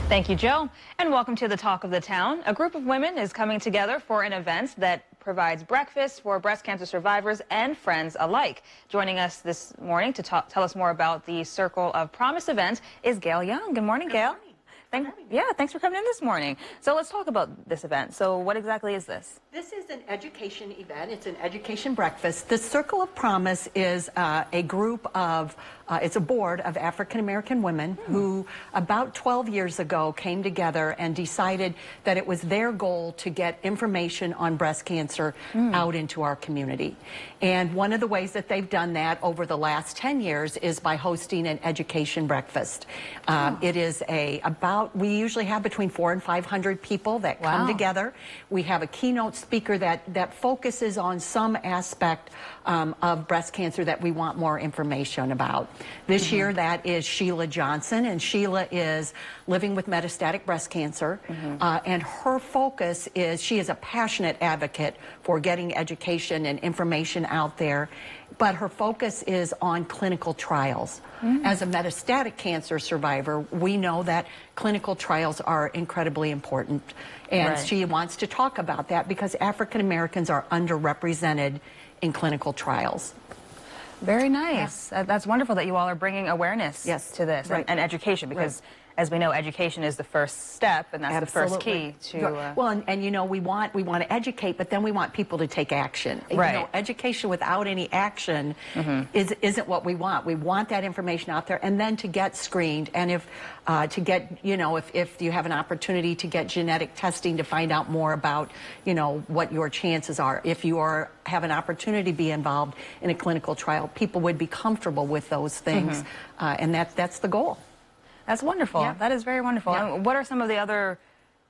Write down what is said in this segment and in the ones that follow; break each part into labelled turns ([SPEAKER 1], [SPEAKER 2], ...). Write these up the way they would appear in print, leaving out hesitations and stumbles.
[SPEAKER 1] Thank you, Joe. And welcome to the Talk of the Town. A group of women is coming together for an event that provides breakfast for breast cancer survivors and friends alike. Joining us this morning to tell us more about the Circle of Promise event is Gayle Young. Good morning, Gayle. Thanks for coming in this morning. So let's talk about this event. So what exactly is this?
[SPEAKER 2] This is an education event. It's an education breakfast. The Circle of Promise is a group of, it's a board of African-American women who about 12 years ago came together and decided that it was their goal to get information on breast cancer out into our community. And one of the ways that they've done that over the last 10 years is by hosting an education breakfast. It is we usually have between 400 and 500 people that come together. We have a keynote speaker that focuses on some aspect of breast cancer that we want more information about. This year that is Sheila Johnson, and Sheila is living with metastatic breast cancer, and her focus is, she is a passionate advocate for getting education and information out there, but her focus is on clinical trials. As a metastatic cancer survivor, we know that clinical trials are incredibly important, and she wants to talk about that because African Americans are underrepresented in clinical trials.
[SPEAKER 1] Very nice. That's wonderful that you all are bringing awareness to this and education, because as we know, education is the first step, and that's the first key to...
[SPEAKER 2] Well, and you know, we want to educate, but then we want people to take action. You know, education without any action isn't what we want. We want that information out there, and then to get screened, and if you have an opportunity to get genetic testing to find out more about, you know, what your chances are. If you have an opportunity to be involved in a clinical trial, people would be comfortable with those things, and that's the goal.
[SPEAKER 1] That's wonderful.
[SPEAKER 2] Yeah.
[SPEAKER 1] That is very wonderful. And what are some of the other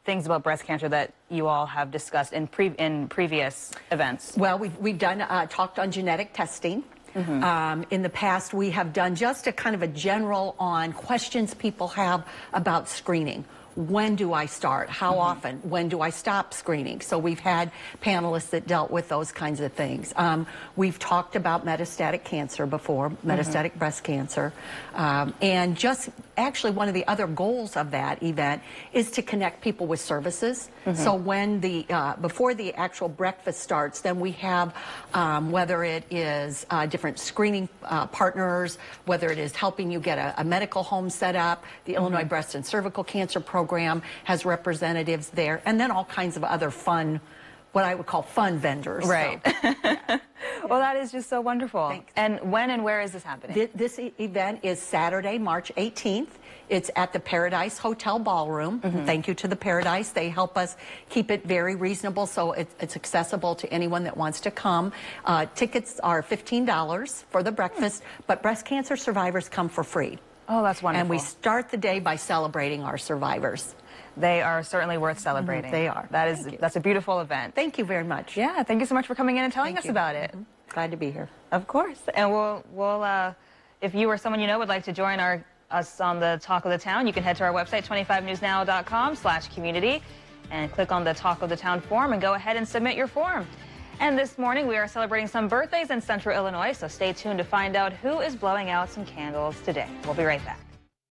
[SPEAKER 1] things about breast cancer that you all have discussed in previous events?
[SPEAKER 2] Well, we've done talked on genetic testing. In the past, we have done just a kind of a general on questions people have about screening. When do I start? How often? When do I stop screening? So we've had panelists that dealt with those kinds of things. We've talked about metastatic cancer before, metastatic breast cancer. And just actually one of the other goals of that event is to connect people with services. So when before the actual breakfast starts, then we have whether it is different screening partners, whether it is helping you get a medical home set up, the Illinois Breast and Cervical Cancer Program has representatives there, and then all kinds of other fun, what I would call fun vendors.
[SPEAKER 1] Right. So. Well, that is just so wonderful.
[SPEAKER 2] Thanks.
[SPEAKER 1] And when and where is this happening?
[SPEAKER 2] This event is Saturday, March 18th. It's at the Paradise Hotel Ballroom. Thank you to the Paradise. They help us keep it very reasonable, so it's accessible to anyone that wants to come. Tickets are $15 for the breakfast, but breast cancer survivors come for free.
[SPEAKER 1] Oh, that's wonderful.
[SPEAKER 2] And we start the day by celebrating our survivors.
[SPEAKER 1] They are certainly worth celebrating.
[SPEAKER 2] They are.
[SPEAKER 1] That's a beautiful event.
[SPEAKER 2] Thank you very much.
[SPEAKER 1] Yeah, thank you so much for coming in and telling us about it.
[SPEAKER 2] Glad to be here.
[SPEAKER 1] Of course. And we'll if you or someone you know would like to join us on the Talk of the Town, you can head to our website, 25newsnow.com/community, and click on the Talk of the Town form and go ahead and submit your form. And this morning we are celebrating some birthdays in Central Illinois, so stay tuned to find out who is blowing out some candles today. We'll be right back.